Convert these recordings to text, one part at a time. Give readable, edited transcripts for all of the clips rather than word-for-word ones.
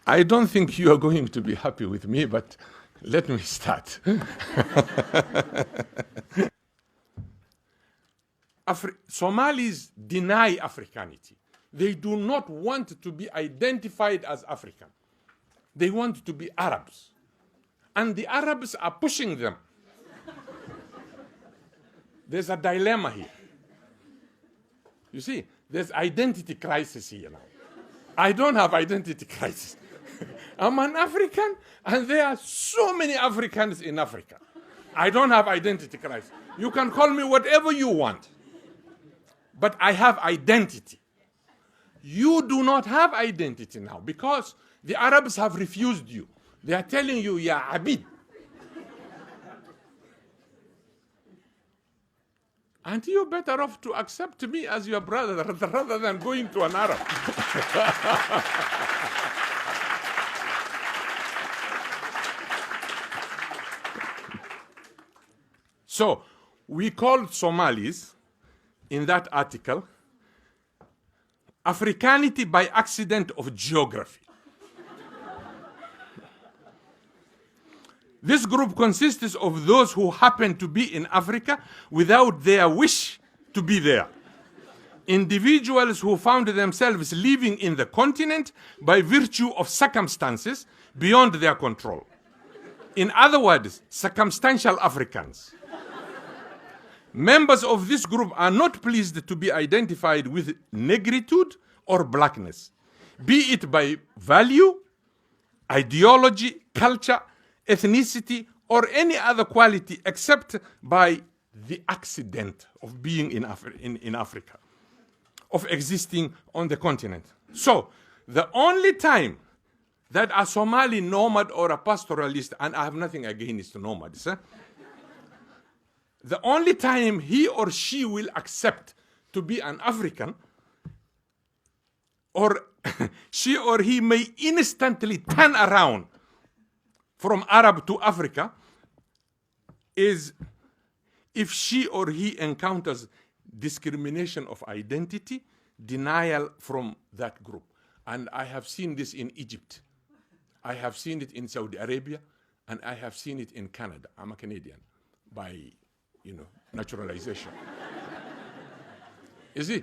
I don't think you are going to be happy with me, but let me start. Somalis deny Africanity. They do not want to be identified as African. They want to be Arabs. And the Arabs are pushing them. There's a dilemma here. You see, there's identity crisis here now. I don't have identity crisis. I'm an African, and there are so many Africans in Africa. I don't have identity crisis. You can call me whatever you want. But I have identity. You do not have identity now because the Arabs have refused you. They are telling you, ya Abdi. And you're better off to accept me as your brother rather than going to an Arab. So, we called Somalis, in that article, Africanity by accident of geography. This group consists of those who happen to be in Africa without their wish to be there. Individuals who found themselves living in the continent by virtue of circumstances beyond their control. In other words, circumstantial Africans. Members of this group are not pleased to be identified with negritude or blackness, be it by value, ideology, culture, ethnicity, or any other quality except by the accident of being in Africa, of existing on the continent. So, the only time that a Somali nomad or a pastoralist, and I have nothing against nomads, the only time he or she will accept to be an African, or she or he may instantly turn around from Arab to Africa, is if she or he encounters discrimination of identity, denial from that group. And I have seen this in Egypt. I have seen it in Saudi Arabia, and I have seen it in Canada. I'm a Canadian by naturalization. You see?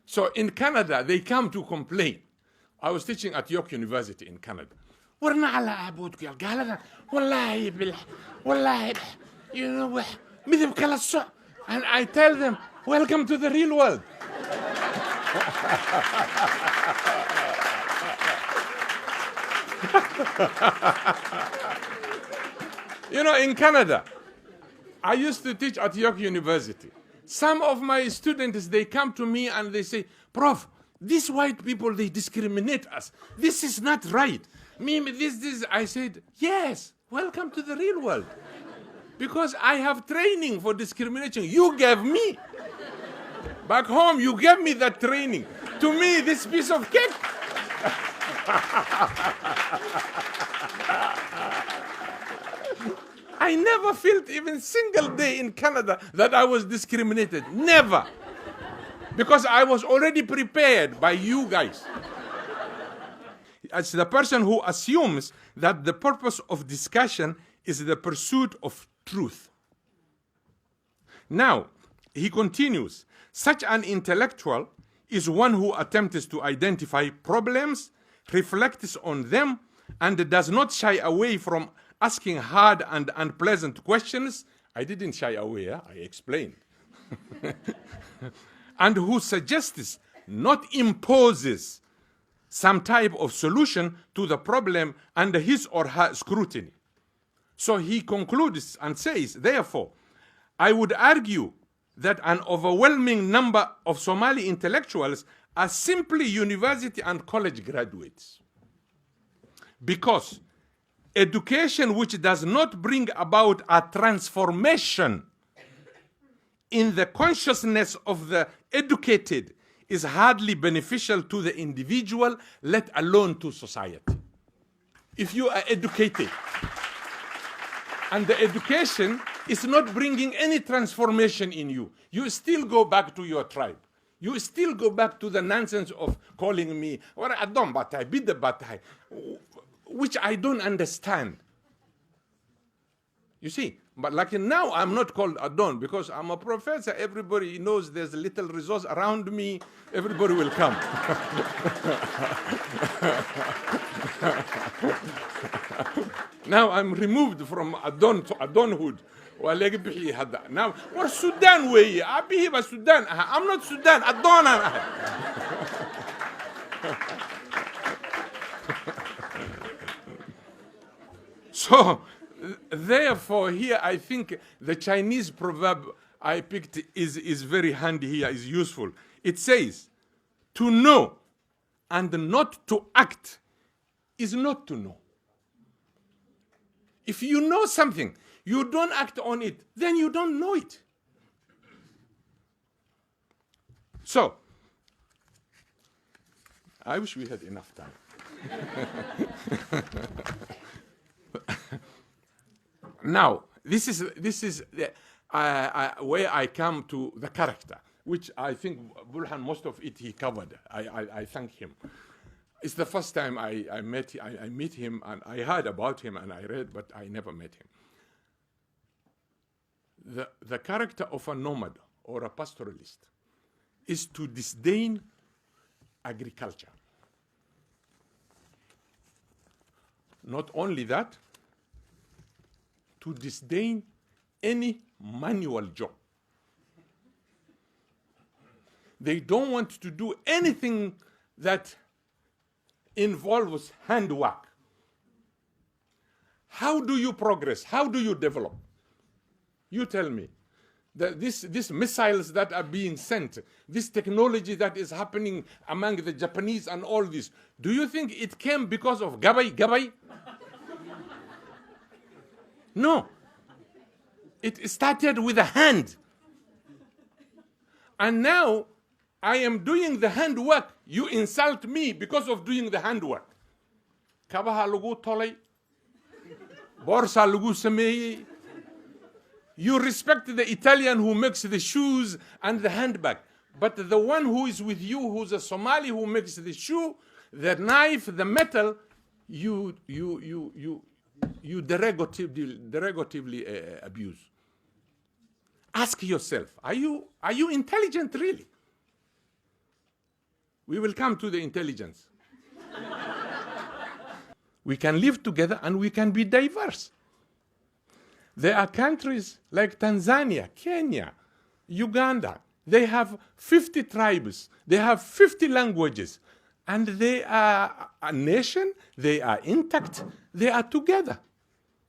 So in Canada, they come to complain. I was teaching at York University in Canada. ورنا على عبودك يا قال هذا والله والله مثل كلا الصع. And I tell them, welcome to the real world. In Canada, I used to teach at York University. Some of my students, they come to me and they say, Prof, these white people, they discriminate us. This is not right. I said, yes, welcome to the real world. Because I have training for discrimination. You gave me. Back home, you gave me that training. To me, this piece of cake. I never felt even single day in Canada that I was discriminated. Never. Because I was already prepared by you guys. As the person who assumes that the purpose of discussion is the pursuit of truth. Now, he continues, such an intellectual is one who attempts to identify problems, reflects on them, and does not shy away from asking hard and unpleasant questions. I didn't shy away, I explained. And who suggests, not imposes, some type of solution to the problem under his or her scrutiny. So he concludes and says, therefore, I would argue that an overwhelming number of Somali intellectuals are simply university and college graduates. Because education which does not bring about a transformation in the consciousness of the educated is hardly beneficial to the individual, let alone to society. If you are educated and the education is not bringing any transformation in you, you still go back to your tribe. You still go back to the nonsense of calling me, or Adon Batai, Bid the Batai, which I don't understand. You see, but like now I'm not called Adon because I'm a professor. Everybody knows there's a little resource around me. Everybody will come. Now I'm removed from Adon to Adonhood. Now, we're Sudan way. Abdi was Sudan. I'm not Sudan. Adon. So, therefore, here I think the Chinese proverb I picked is very handy here, is useful. It says, to know and not to act is not to know. If you know something, you don't act on it, then you don't know it. So, I wish we had enough time. Now, this is where I come to the character, which I think Burhan, most of it he covered. I thank him. It's the first time I meet him, and I heard about him and I read, but I never met him. The character of a nomad or a pastoralist is to disdain agriculture. Not only that, to disdain any manual job. They don't want to do anything that involves handwork. How do you progress? How do you develop? You tell me. These missiles that are being sent, this technology that is happening among the Japanese and all this, do you think it came because of Gabay? No. It started with a hand. And now I am doing the handwork. You insult me because of doing the handwork. Kabaha lagu tolay. Borsa lagu sameye. You respect the Italian who makes the shoes and the handbag. But the one who is with you, who's a Somali who makes the shoe, the knife, the metal, you derogatively abuse. Ask yourself, are you intelligent really? We will come to the intelligence. We can live together and we can be diverse. There are countries like Tanzania, Kenya, Uganda. They have 50 tribes. They have 50 languages. And they are a nation. They are intact. They are together.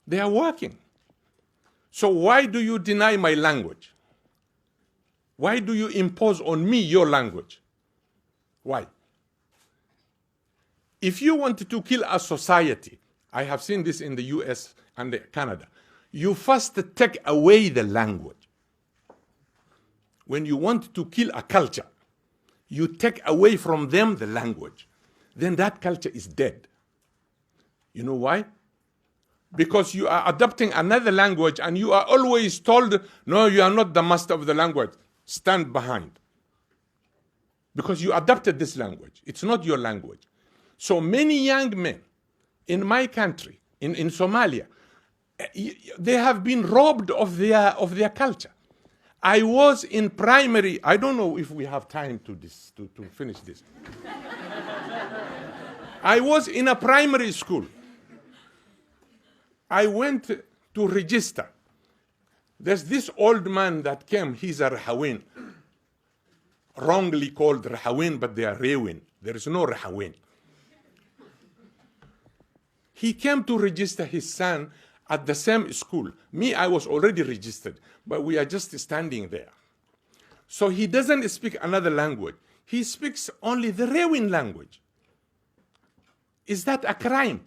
They are working. So why do you deny my language? Why do you impose on me your language? Why? If you want to kill a society, I have seen this in the US and Canada, you first take away the language. When you want to kill a culture, you take away from them the language. Then that culture is dead. You know why? Because you are adopting another language and you are always told, no, you are not the master of the language. Stand behind. Because you adopted this language. It's not your language. So many young men in my country, in Somalia, they have been robbed of their culture. I was in primary, I don't know if we have time to finish this. I was in a primary school. I went to register. There's this old man that came, he's a Rahawin, wrongly called Rahawin, but they are Rewin. There is no Rahawin. He came to register his son at the same school. Me, I was already registered, but we are just standing there. So he doesn't speak another language. He speaks only the Rewin language. Is that a crime?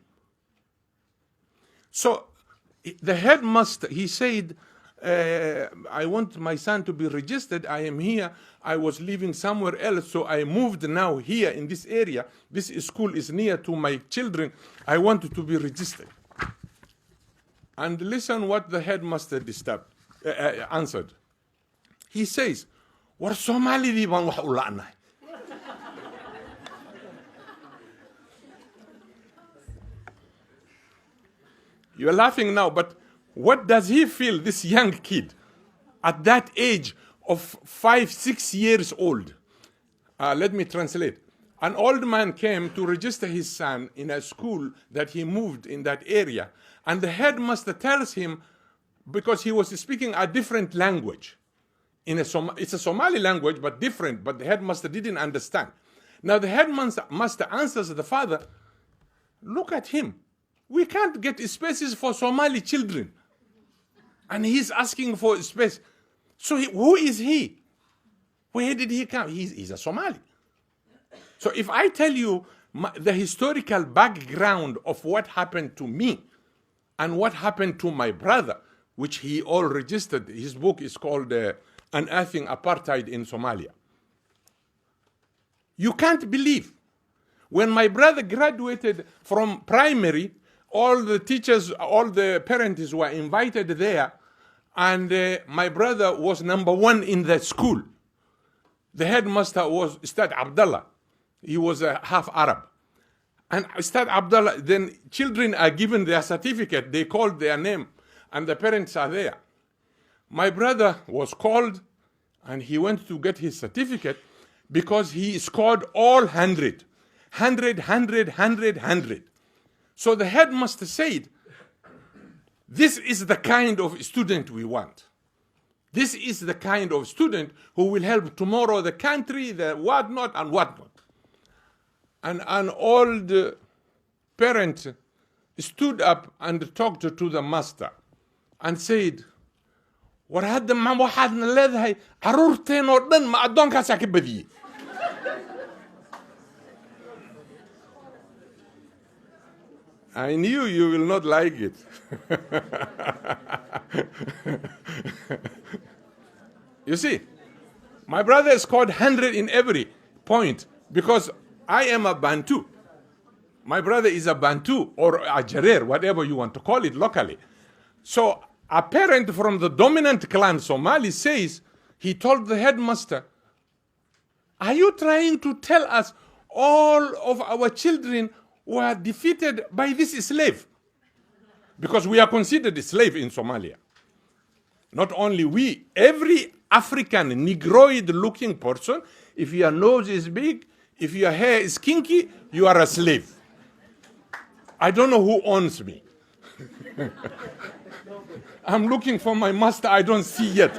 So the headmaster, he said, I want my son to be registered. I am here. I was living somewhere else, so I moved now here in this area. This school is near to my children. I want to be registered. And listen what the headmaster answered. He says, war Soomaalidii baan wax u la'nahay. You're laughing now, but what does he feel, this young kid, at that age of 5, 6 years old? Let me translate. An old man came to register his son in a school that he moved in that area. And the headmaster tells him, because he was speaking a different language. It's a Somali language, but different, but the headmaster didn't understand. Now the headmaster answers the father, look at him. We can't get spaces for Somali children. And he's asking for space. So who is he? Where did he come? He's a Somali. So if I tell you the historical background of what happened to me and what happened to my brother, which he all registered, his book is called Unearthing Apartheid in Somalia. You can't believe. When my brother graduated from primary, all the teachers, all the parents were invited there, and my brother was number 1 in the school. The headmaster was Ustad Abdullah. He was a half Arab. And Ustad Abdullah, then children are given their certificate, they called their name, and the parents are there. My brother was called, and he went to get his certificate because he scored all 100. 100, 100, 100, 100. So the headmaster said, this is the kind of student we want. This is the kind of student who will help tomorrow the country, the whatnot and whatnot. And an old parent stood up and talked to the master and said, war hadda ma waxaadna leedahay caruurteen oo dhan ma addoonkaasaa ka badiyey. I knew you will not like it. You see, my brother scored 100 in every point because I am a Bantu. My brother is a Bantu or a Jarer, whatever you want to call it locally. So a parent from the dominant clan, Somali, says, he told the headmaster, are you trying to tell us all of our children were defeated by this slave? Because we are considered a slave in Somalia. Not only we, every African Negroid-looking person, if your nose is big, if your hair is kinky, you are a slave. I don't know who owns me. I'm looking for my master, I don't see yet.